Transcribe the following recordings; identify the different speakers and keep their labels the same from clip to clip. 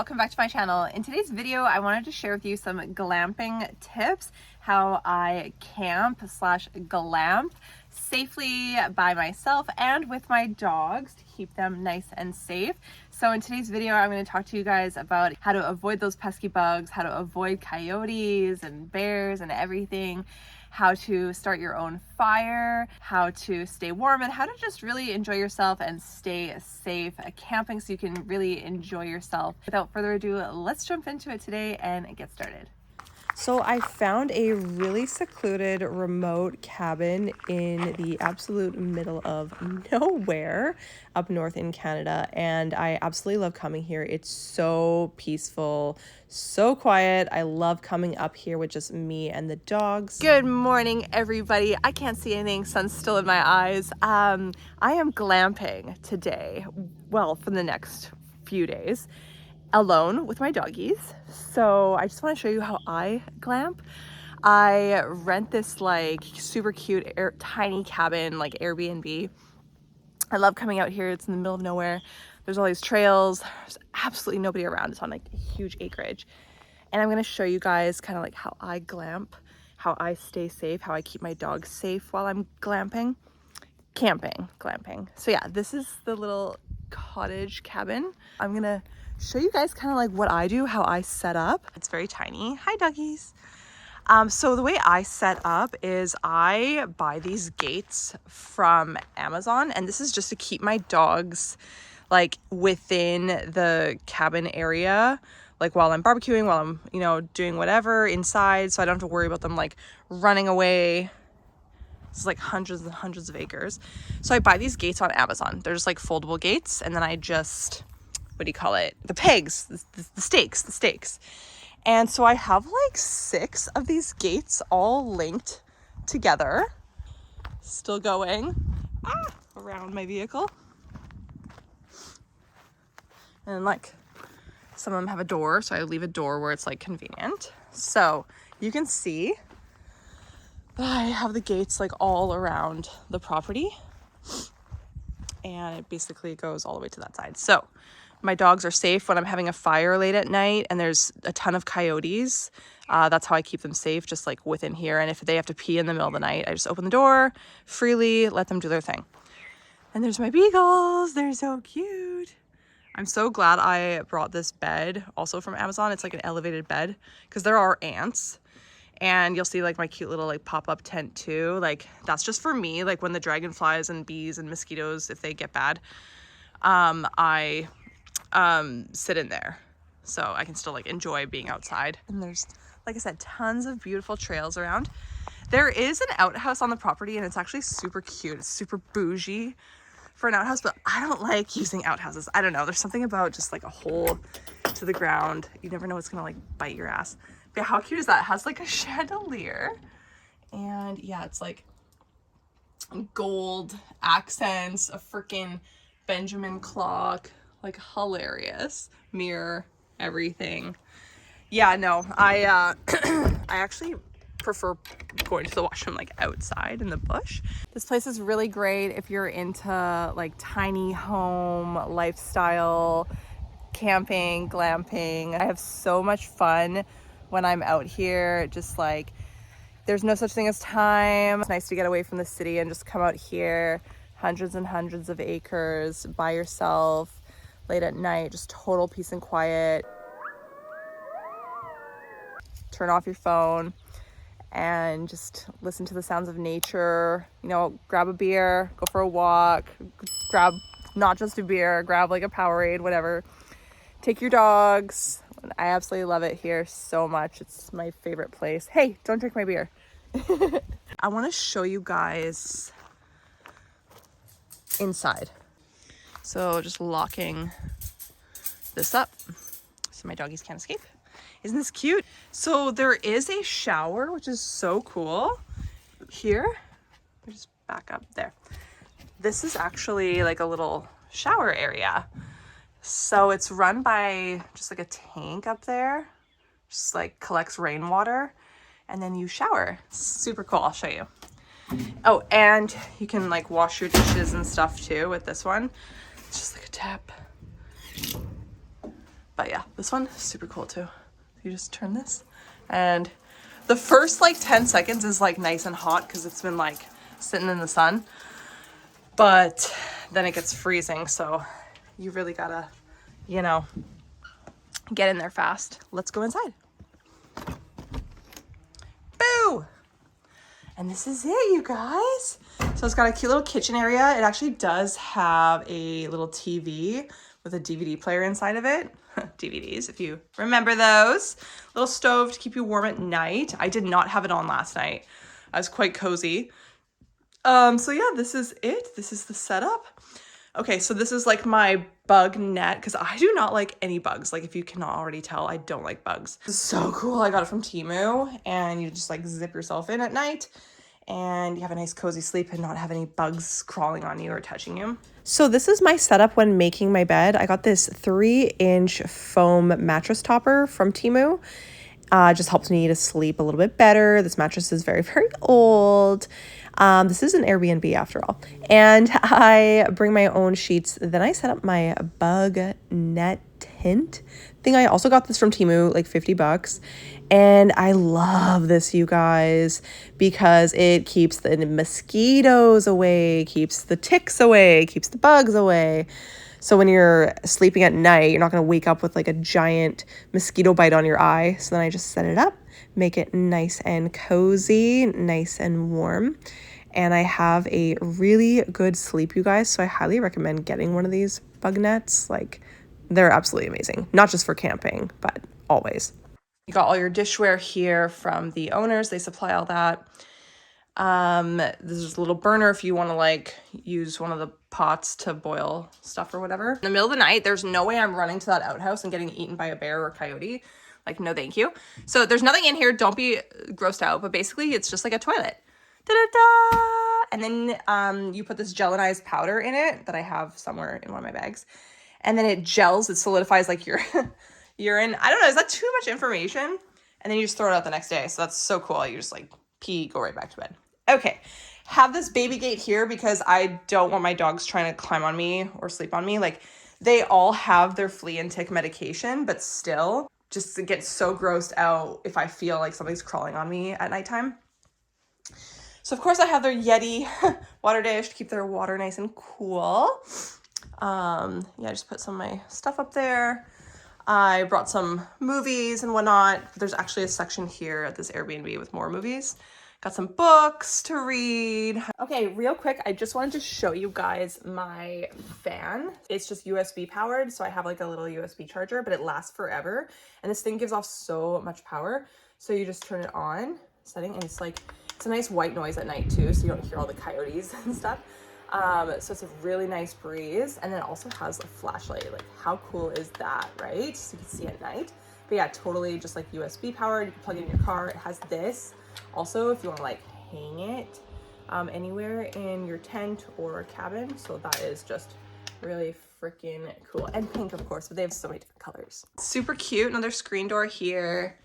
Speaker 1: welcome back to my channel. In today's video, I wanted to share with you some glamping tips, how I camp slash glamp safely by myself and with my dogs to keep them nice and safe. So in today's video, I'm going to talk to you guys about how to avoid those pesky bugs, how to avoid coyotes and bears and everything, how to start your own fire, how to stay warm, and how to just really enjoy yourself and stay safe camping so you can really enjoy yourself. Without further ado, let's jump into it today and get started. So I found a really secluded remote cabin in the absolute middle of nowhere up north in Canada, and I absolutely love coming here. It's so peaceful, so quiet. I love coming up here with just me and the dogs. Good morning, everybody. I can't see anything, sun's still in my eyes. I am glamping today, well, for the next few days, alone with my doggies. So I just want to show you how I glamp. I rent this like super cute tiny cabin, like Airbnb. I love coming out here. It's in the middle of nowhere. There's all these trails. There's absolutely nobody around. It's on like a huge acreage. And I'm going to show you guys kind of like how I glamp, how I stay safe, how I keep my dogs safe while I'm glamping. Glamping. So yeah, this is the little cottage cabin. I'm going to show you guys kind of like what I do, how I set up. It's very tiny. Hi, doggies. So the way I set up is I buy these gates from Amazon, and this is just to keep my dogs like within the cabin area, like while I'm barbecuing, while I'm, you know, doing whatever inside, so I don't have to worry about them like running away. This is like hundreds and hundreds of acres. So I buy these gates on Amazon. They're just like foldable gates, and then I just, what do you call it? The pegs, the stakes. And so I have like 6 of these gates all linked together. Still going around my vehicle. And like some of them have a door, so I leave a door where it's like convenient. So you can see that I have the gates like all around the property. And it basically goes all the way to that side. So my dogs are safe when I'm having a fire late at night and there's a ton of coyotes. That's how I keep them safe, just like within here. And if they have to pee in the middle of the night, I just open the door freely, let them do their thing. And there's my beagles. They're so cute. I'm so glad I brought this bed also from Amazon. It's like an elevated bed because there are ants. And you'll see like my cute little like pop-up tent too. Like that's just for me. Like when the dragonflies and bees and mosquitoes, if they get bad, I sit in there so I can still like enjoy being outside. And there's, like I said, tons of beautiful trails around. There is an outhouse on the property, and it's actually super cute. It's super bougie for an outhouse, but I don't like using outhouses. I don't know, there's something about just like a hole to the ground. You never know what's gonna like bite your ass. But how cute is that? It has like a chandelier, and yeah, it's like gold accents, a freaking Benjamin clock, like hilarious mirror, everything. Yeah, no, I actually prefer going to the washroom like outside in the bush. This place is really great if you're into like tiny home lifestyle, camping, glamping. I have so much fun when I'm out here. Just like, there's no such thing as time. It's nice to get away from the city and just come out here. Hundreds and hundreds of acres by yourself late at night, just total peace and quiet. Turn off your phone and just listen to the sounds of nature. You know, grab a beer, go for a walk, grab not just a beer, grab like a Powerade, whatever. Take your dogs. I absolutely love it here so much. It's my favorite place. Hey, don't drink my beer. I want to show you guys inside. So just locking this up so my doggies can't escape. Isn't this cute? So there is a shower, which is so cool. Here, just back up there. This is actually like a little shower area. So it's run by just like a tank up there, just like collects rainwater, and then you shower. It's super cool. I'll show you. Oh, and you can like wash your dishes and stuff too with this one. It's just like a tap.
Speaker 2: But yeah, this one is super cool too. You just turn this, and the first like 10 seconds is like nice and hot because it's been like sitting in the sun, but then it gets freezing, so you really gotta, you know, get in there fast. Let's go inside. Boo! And this is it, you guys. So it's got a cute little kitchen area. It actually does have a little TV with a DVD player inside of it. DVDs, if you remember those. Little stove to keep you warm at night. I did not have it on last night. I was quite cozy. So yeah, this is it. This is the setup. Okay, so this is like my bug net because I do not like any bugs. Like if you cannot already tell, I don't like bugs. This is so cool. I got it from Temu, and you just like zip yourself in at night and you have a nice cozy sleep and not have any bugs crawling on you or touching you. So this is my setup when making my bed. I got this 3-inch foam mattress topper from Temu. Just helps me to sleep a little bit better. This mattress is very, very old. This is an Airbnb after all. And I bring my own sheets. Then I set up my bug net tent thing. I also got this from Temu, like $50. And I love this, you guys, because it keeps the mosquitoes away, keeps the ticks away, keeps the bugs away. So when you're sleeping at night, you're not going to wake up with like a giant mosquito bite on your eye. So then I just set it up, make it nice and cozy, nice and warm. And I have a really good sleep, you guys. So I highly recommend getting one of these bug nets. Like, they're absolutely amazing. Not just for camping, but always. You got all your dishware here from the owners. They supply all that. This is a little burner if you want to like use one of the pots to boil stuff or whatever. In the middle of the night, there's no way I'm running to that outhouse and getting eaten by a bear or coyote. Like, no thank you. So there's nothing in here. Don't be grossed out. But basically, it's just like a toilet. Da-da-da! And then you put this gelinized powder in it that I have somewhere in one of my bags. And then it gels. It solidifies like your urine. I don't know. Is that too much information? And then you just throw it out the next day. So that's so cool. You just like pee, go right back to bed. Okay. Have this baby gate here because I don't want my dogs trying to climb on me or sleep on me. Like, they all have their flea and tick medication, but still just get so grossed out if I feel like something's crawling on me at nighttime. So of course I have their Yeti water dish to keep their water nice and cool. Yeah, I just put some of my stuff up there. I brought some movies and whatnot. There's actually a section here at this Airbnb with more movies. Got some books to read. Okay, real quick, I just wanted to show you guys my fan. It's just USB powered, so I have like a little USB charger, but it lasts forever. And this thing gives off so much power. So you just turn it on, setting, and it's like, it's a nice white noise at night too, so you don't hear all the coyotes and stuff. So it's a really nice breeze, and then it also has a flashlight. Like, how cool is that, right? So you can see at night. But yeah, totally just like USB powered. You can plug it in your car. It has this. Also, if you want to like hang it anywhere in your tent or cabin. So that is just really freaking cool. And pink, of course, but they have so many different colors. Super cute. Another screen door here.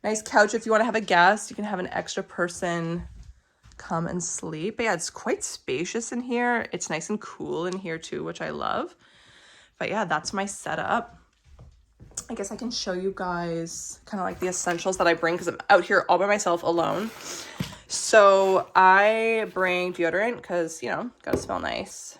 Speaker 2: Nice couch. If you want to have a guest, you can have an extra person come and sleep. But yeah, it's quite spacious in here. It's nice and cool in here too, which I love. But yeah, that's my setup. I guess I can show you guys kind of like the essentials that I bring because I'm out here all by myself alone. So I bring deodorant because, you know, gotta smell nice.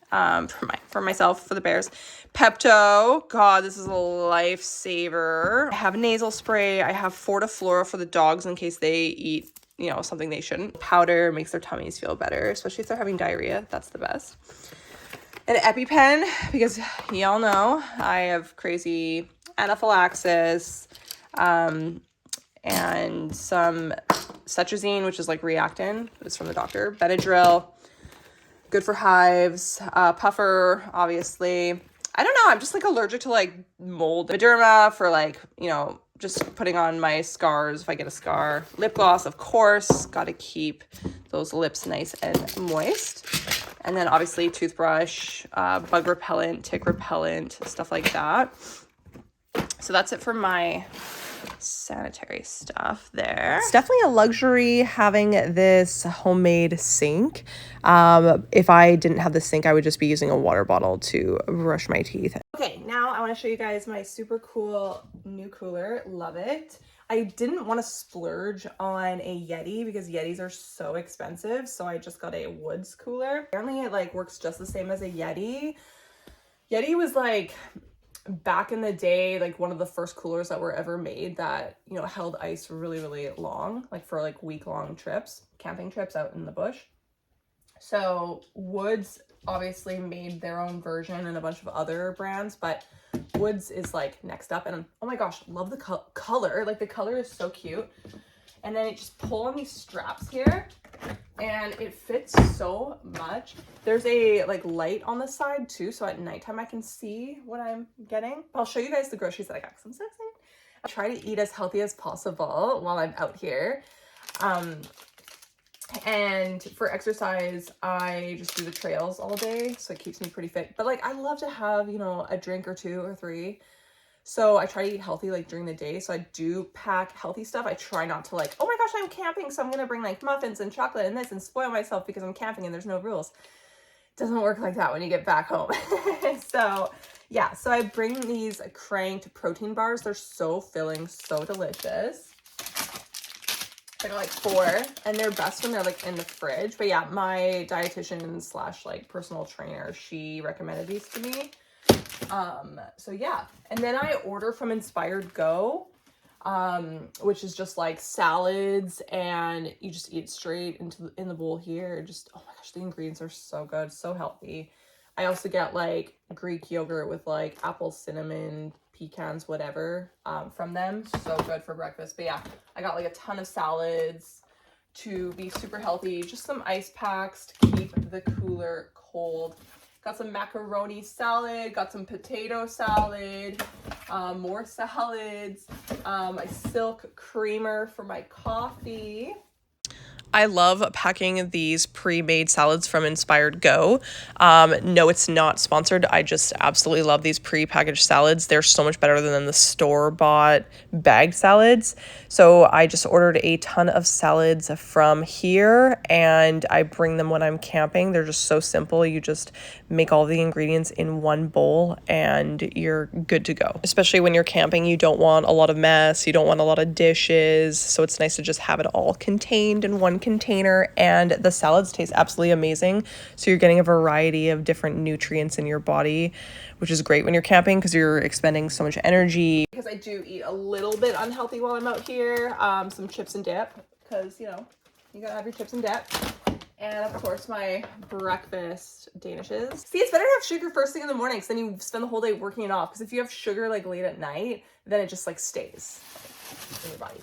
Speaker 2: For myself, for the bears. Pepto, God, this is a lifesaver. I have nasal spray. I have Fortiflora for the dogs in case they eat, you know, something they shouldn't. Powder makes their tummies feel better, especially if they're having diarrhea. That's the best. An EpiPen, because y'all know I have crazy anaphylaxis, and some cetrizine, which is like Reactin. It's from the doctor. Benadryl, good for hives. Puffer, obviously. I don't know. I'm just like allergic to like mold. Mederma for like, you know, just putting on my scars if I get a scar. Lip gloss, of course. Got to keep those lips nice and moist. And then obviously toothbrush, bug repellent, tick repellent, stuff like that. So that's it for my sanitary stuff there. It's definitely a luxury having this homemade sink. If I didn't have the sink, I would just be using a water bottle to brush my teeth. Okay, now I want to show you guys my super cool new cooler. Love it. I didn't want to splurge on a Yeti because Yetis are so expensive, so I just got a Woods cooler. Apparently it like works just the same as a Yeti. Yeti was like back in the day, like one of the first coolers that were ever made that, you know, held ice really, really long, like for like week-long trips, camping trips out in the bush. So Woods obviously made their own version and a bunch of other brands, but Woods is like next up. And oh my gosh, love the color. Like the color is so cute. And then it just pull on these straps here and it fits so much. There's a like light on the side too, so at nighttime I can see what I'm getting. I'll show you guys the groceries that I got because I'm so excited. I try to eat as healthy as possible while I'm out here. And for exercise, I just do the trails all day, so it keeps me pretty fit. But like I love to have, you know, a drink or 2 or 3. So I try to eat healthy like during the day. So I do pack healthy stuff. I try not to like, oh my gosh, I'm camping, so I'm gonna bring like muffins and chocolate and this and spoil myself because I'm camping and there's no rules. It doesn't work like that when you get back home. So yeah, so I bring these cranked protein bars. They're so filling, so delicious. I got like 4 and they're best when they're like in the fridge. But yeah, my dietitian slash like personal trainer, she recommended these to me. So yeah, and then I order from Inspired Go, which is just like salads and you just eat straight in the bowl here. Just, oh my gosh, the ingredients are so good, so healthy. I also get like Greek yogurt with like apple, cinnamon, pecans, whatever, from them. So good for breakfast. But yeah, I got like a ton of salads to be super healthy. Just some ice packs to keep the cooler cold. Got some macaroni salad, got some potato salad, more salads, a silk creamer for my coffee. I love packing these pre-made salads from Inspired Go. No, it's not sponsored. I just absolutely love these pre-packaged salads. They're so much better than the store-bought bagged salads. So I just ordered a ton of salads from here and I bring them when I'm camping. They're just so simple. You just make all the ingredients in one bowl and you're good to go. Especially when you're camping, you don't want a lot of mess. You don't want a lot of dishes. So it's nice to just have it all contained in one container, and the salads taste absolutely amazing. So you're getting a variety of different nutrients in your body, which is great when you're camping because you're expending so much energy. Because I do eat a little bit unhealthy while I'm out here, some chips and dip, because you know, you gotta have your chips and dip. And of course my breakfast danishes. See, it's better to have sugar first thing in the morning because then you spend the whole day working it off. Because if you have sugar like late at night, then it just like stays in your body.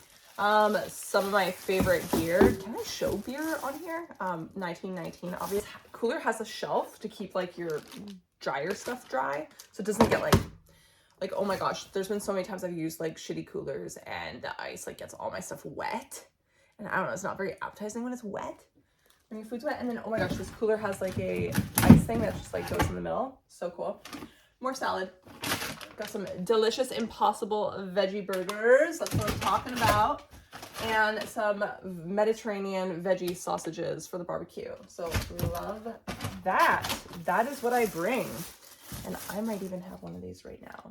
Speaker 2: Some of my favorite beer. Can I show beer on here? 1919, obviously. Cooler has a shelf to keep like your drier stuff dry. So it doesn't get like, oh my gosh, there's been so many times I've used like shitty coolers and the ice like gets all my stuff wet. And I don't know, it's not very appetizing when it's wet. When your food's wet. And then, oh my gosh, this cooler has like a ice thing that just like goes in the middle. So cool. More salad. Got some delicious Impossible veggie burgers. That's what I'm talking about. And some Mediterranean veggie sausages for the barbecue. So love that. That is what I bring. And I might even have one of these right now.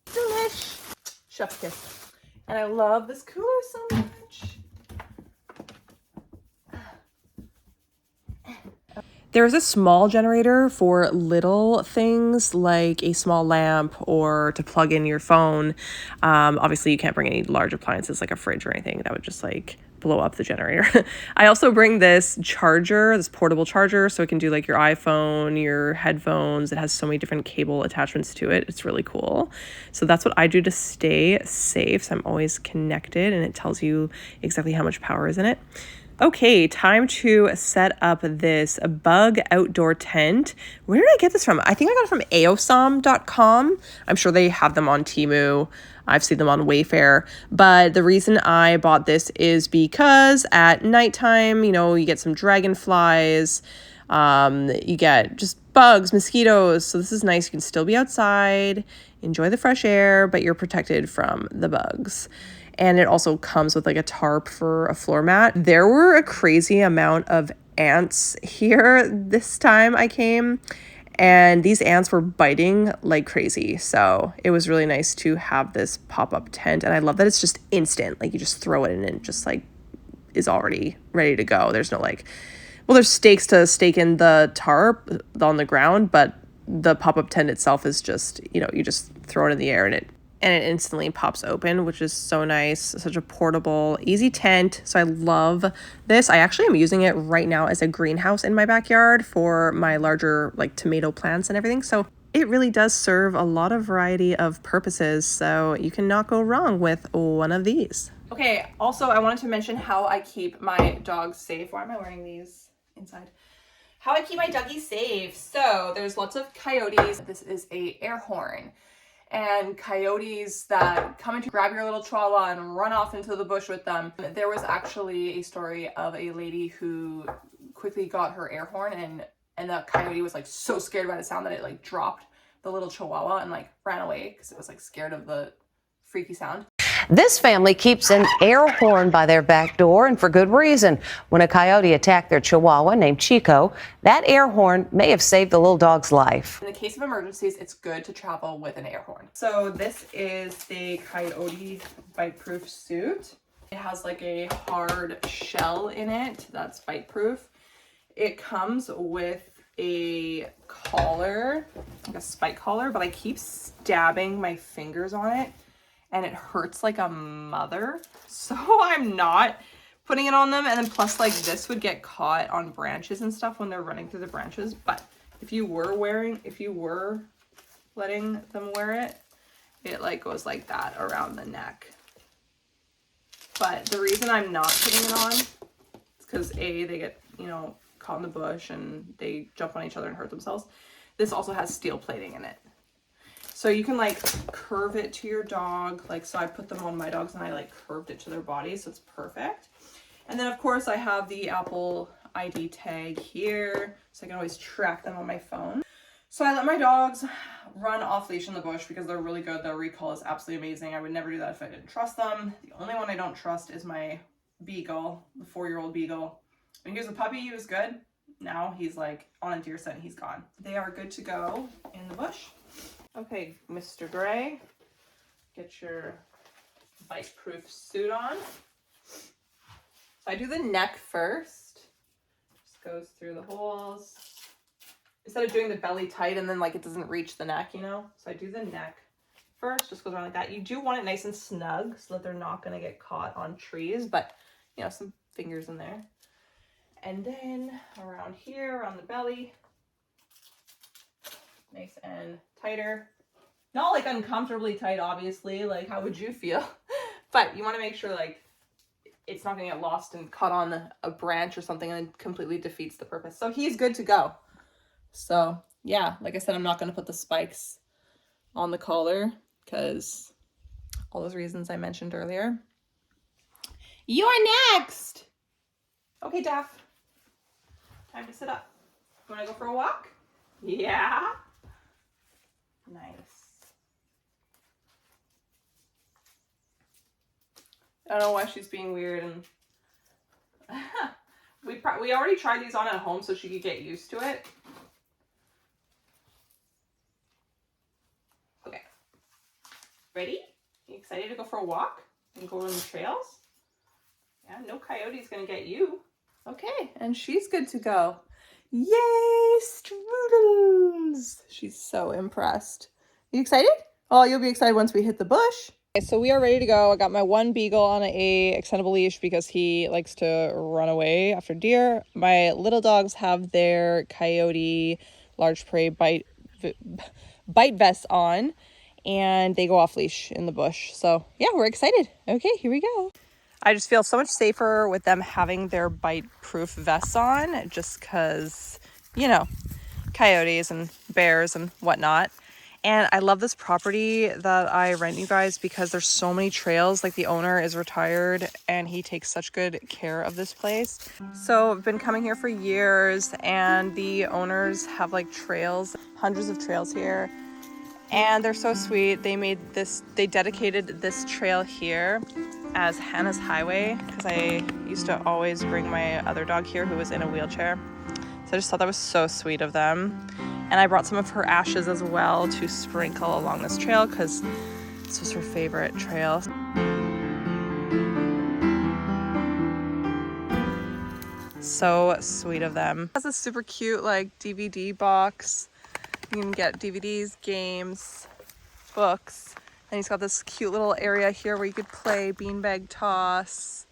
Speaker 2: Delish. Chef's kiss. And I love this cooler so much. There's a small generator for little things like a small lamp or to plug in your phone. Obviously, you can't bring any large appliances like a fridge or anything. That would just like blow up the generator. I also bring this charger, this portable charger, so it can do like your iPhone, your headphones. It has so many different cable attachments to it. It's really cool. So that's what I do to stay safe. So I'm always connected and it tells you exactly how much power is in it. Okay, time to set up this bug outdoor tent. Where did I get this from? I think I got it from aosom.com. I'm sure they have them on Temu. I've seen them on Wayfair. But the reason I bought this is because at nighttime, you know, you get some dragonflies. You get just bugs, mosquitoes. So this is nice. You can still be outside, enjoy the fresh air, but you're protected from the bugs. And it also comes with like a tarp for a floor mat. There were a crazy amount of ants here this time I came, and these ants were biting like crazy. So it was really nice to have this pop-up tent. And I love that it's just instant. Like you just throw it in and it just like is already ready to go. There's no like, well, there's stakes to stake in the tarp on the ground, but the pop-up tent itself is just, you know, you just throw it in the air and it instantly pops open, which is so nice. Such a portable, easy tent. So I love this. I actually am using it right now as a greenhouse in my backyard for my larger like tomato plants and everything. So it really does serve a lot of variety of purposes. So you cannot go wrong with one of these. Okay, also I wanted to mention how I keep my dogs safe. Why am I wearing these inside? How I keep my doggies safe. So there's lots of coyotes. This is a air horn. And coyotes that come and grab your little chihuahua and run off into the bush with them. There was actually a story of a lady who quickly got her air horn and the coyote was like so scared by the sound that it like dropped the little chihuahua and like ran away because it was like scared of the freaky sound.
Speaker 3: This family keeps an air horn by their back door, and for good reason. When a coyote attacked their chihuahua named Chico, that air horn may have saved the little dog's life.
Speaker 2: In the case of emergencies, it's good to travel with an air horn. So this is the coyote bite-proof suit. It has like a hard shell in it that's bite-proof. It comes with a collar, like a spike collar, but I keep stabbing my fingers on it and it hurts like a mother. So I'm not putting it on them. And then plus like this would get caught on branches and stuff when they're running through the branches. But if you were letting them wear it, it like goes like that around the neck. But the reason I'm not putting it on is because A, they get, you know, caught in the bush and they jump on each other and hurt themselves. This also has steel plating in it. So you can like curve it to your dog. Like, so I put them on my dogs and I like curved it to their body. So it's perfect. And then of course I have the Apple ID tag here. So I can always track them on my phone. So I let my dogs run off leash in the bush because they're really good. Their recall is absolutely amazing. I would never do that if I didn't trust them. The only one I don't trust is my beagle, the 4-year-old beagle. When he was a puppy, he was good. Now he's like on a deer scent, he's gone. They are good to go in the bush. Okay, Mr. Gray, get your bite-proof suit on. So I do the neck first. Just goes through the holes. Instead of doing the belly tight and then like it doesn't reach the neck, you know? So I do the neck first, just goes around like that. You do want it nice and snug so that they're not gonna get caught on trees, but you know, some fingers in there. And then around here, around the belly, nice and tighter. Not like uncomfortably tight, obviously, like how would you feel? But you want to make sure like it's not gonna get lost and caught on a branch or something and it completely defeats the purpose. So he's good to go. So yeah, like I said, I'm not gonna put the spikes on the collar because all those reasons I mentioned earlier. You're next. Okay, Daff. Time to sit up. You wanna go for a walk? Yeah. Nice. I don't know why she's being weird, and we already tried these on at home so she could get used to it. Okay. Ready? You excited to go for a walk and go on the trails? Yeah, no coyote's gonna get you. Okay, and she's good to go. Yay, strudels! She's so impressed. You excited? Oh, you'll be excited once we hit the bush. Okay, so we are ready to go. I got my one beagle on a extendable leash because he likes to run away after deer. My little dogs have their coyote large prey bite vests on, and they go off leash in the bush. So yeah, we're excited. Okay, here we go. I just feel so much safer with them having their bite-proof vests on just because, you know, coyotes and bears and whatnot. And I love this property that I rent, you guys, because there's so many trails. Like, the owner is retired and he takes such good care of this place. So I've been coming here for years, and the owners have like trails, hundreds of trails here. And they're so sweet. They dedicated this trail here as Hannah's Highway, because I used to always bring my other dog here who was in a wheelchair. So I just thought that was so sweet of them. And I brought some of her ashes as well to sprinkle along this trail, because this was her favorite trail. So sweet of them. It has a super cute like DVD box. You can get DVDs, games, books. And he's got this cute little area here where you could play beanbag toss.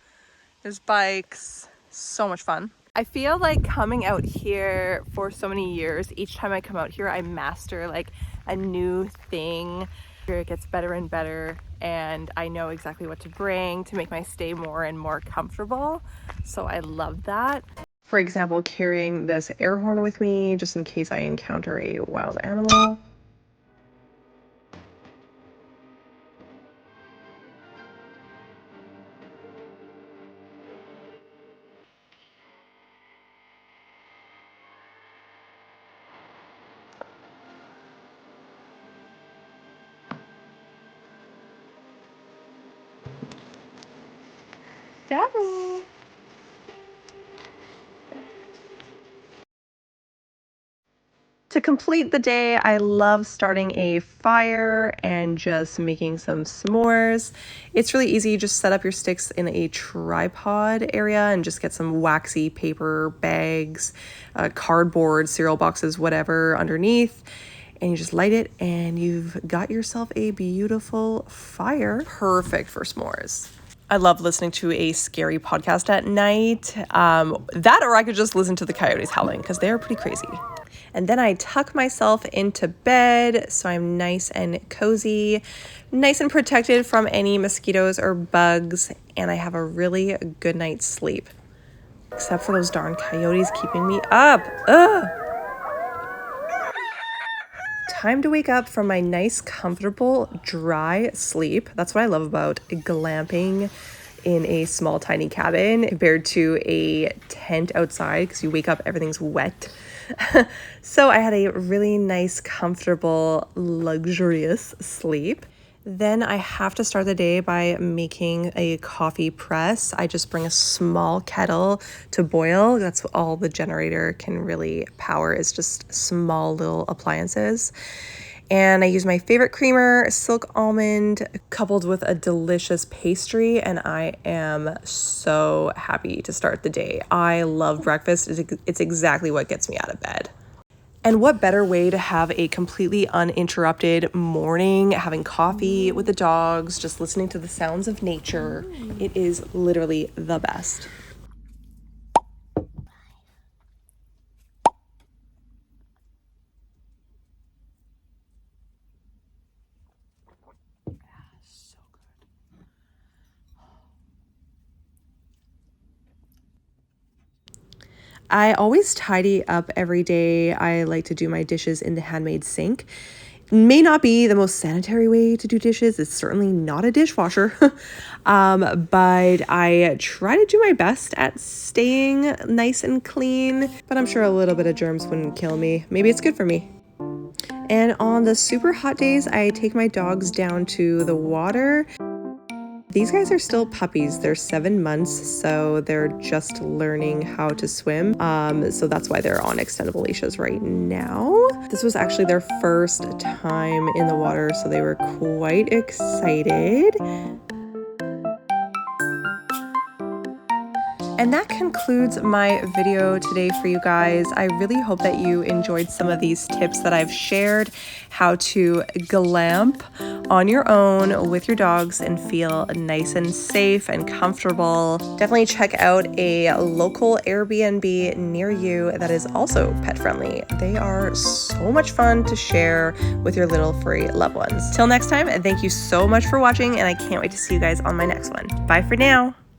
Speaker 2: There's bikes. So much fun. I feel like coming out here for so many years, each time I come out here, I master like a new thing. It gets better and better, and I know exactly what to bring to make my stay more and more comfortable. So I love that. For example, carrying this air horn with me just in case I encounter a wild animal. Dabble. To complete the day, I love starting a fire and just making some s'mores. It's really easy. Just set up your sticks in a tripod area and just get some waxy paper bags, cardboard, cereal boxes, whatever underneath. And you just light it and you've got yourself a beautiful fire. Perfect for s'mores. I love listening to a scary podcast at night. That, or I could just listen to the coyotes howling, because they're pretty crazy. And then I tuck myself into bed so I'm nice and cozy, nice and protected from any mosquitoes or bugs, and I have a really good night's sleep. Except for those darn coyotes keeping me up. Ugh! Time to wake up from my nice, comfortable, dry sleep. That's what I love about glamping in a small, tiny cabin compared to a tent outside, because you wake up, everything's wet. So I had a really nice, comfortable, luxurious sleep. Then I have to start the day by making a coffee press. I just bring a small kettle to boil. That's all the generator can really power, is just small little appliances. And I use my favorite creamer, silk almond, coupled with a delicious pastry, and I am so happy to start the day. I love breakfast. It's exactly what gets me out of bed. And what better way to have a completely uninterrupted morning, having coffee with the dogs, just listening to the sounds of nature. It is literally the best. I always tidy up every day. I like to do my dishes in the handmade sink. May not be the most sanitary way to do dishes. It's certainly not a dishwasher. But I try to do my best at staying nice and clean. But I'm sure a little bit of germs wouldn't kill me. Maybe it's good for me. And on the super hot days, I take my dogs down to the water. These guys are still puppies. They're 7 months, so they're just learning how to swim. So that's why they're on extendable leashes right now. This was actually their first time in the water, so they were quite excited. And that concludes my video today for you guys. I really hope that you enjoyed some of these tips that I've shared, how to glamp on your own with your dogs and feel nice and safe and comfortable. Definitely check out a local Airbnb near you that is also pet friendly. They are so much fun to share with your little furry loved ones. Till next time, thank you so much for watching, and I can't wait to see you guys on my next one. Bye for now.